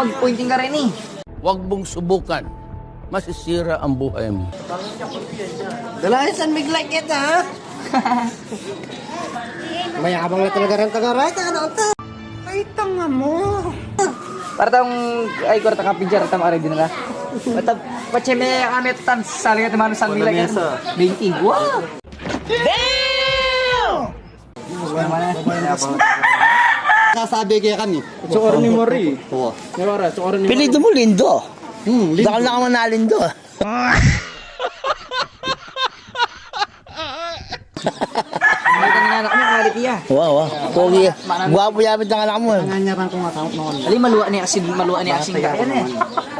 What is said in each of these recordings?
mag-pointing ka rin eh. Huwag mong subukan. Masisira ang buhay mo. Dalayan San Miguel kita, ha? Mayabang na talaga rin tagaray. Ay, tanga mo. Para tayong, ay, kurta ka pinjar, tama ka rin din nila. Pacheme kami tan sali ka tamano San Miguel yan. 20. Wow! Kasabi kaya kami. Tsukor ni Mori. Oo. Tsukor ni Mori. Pinito mo lindo. Dakal na ka man nalindo. May anak mo, Marikia. Wow, wow. Pogi. Guwapo yamit ng anak mo. Nanganyaran ko nga count noon. Ali, maluwa ni asin ka yan eh.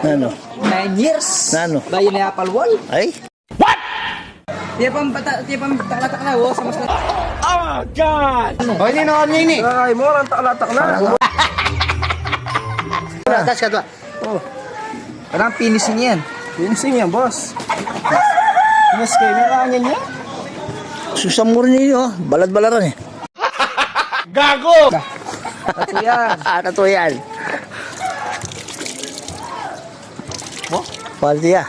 Ano? 9 years. Ano? Bayan na apalwal. Ay? Tiya pang taklatak na, sa mas na. O, hindi na kami ini. Ay, mo lang takalatak na. Atas ka to. Parang finishing yan. Pinsing yan, boss. Mas kayo, may kanyan niya. Susam mo rin ninyo. Balad-balaran eh. Ito yan. Tato yan. Oh? Paldi ya.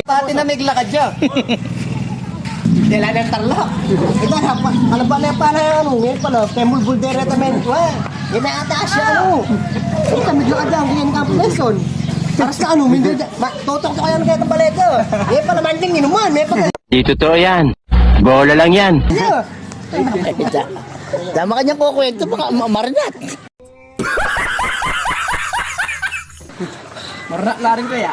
Pati na may lakad siya. Dila ng tarlak. Ito, ano ba na pala ano? Ngayon pala, temul buldere tamen ko eh. Yan na ata siya ano. Ito, may lakad siya. Ganyan ka po lesson. Para sa ano, hindi totok ko kayo ng kaya ng baleta. Ngayon pala, manding inuman. May pag... Di totoo yan. Bola lang yan. Tama kanyang kukwento. Baka marinat. Marnak na rin kaya.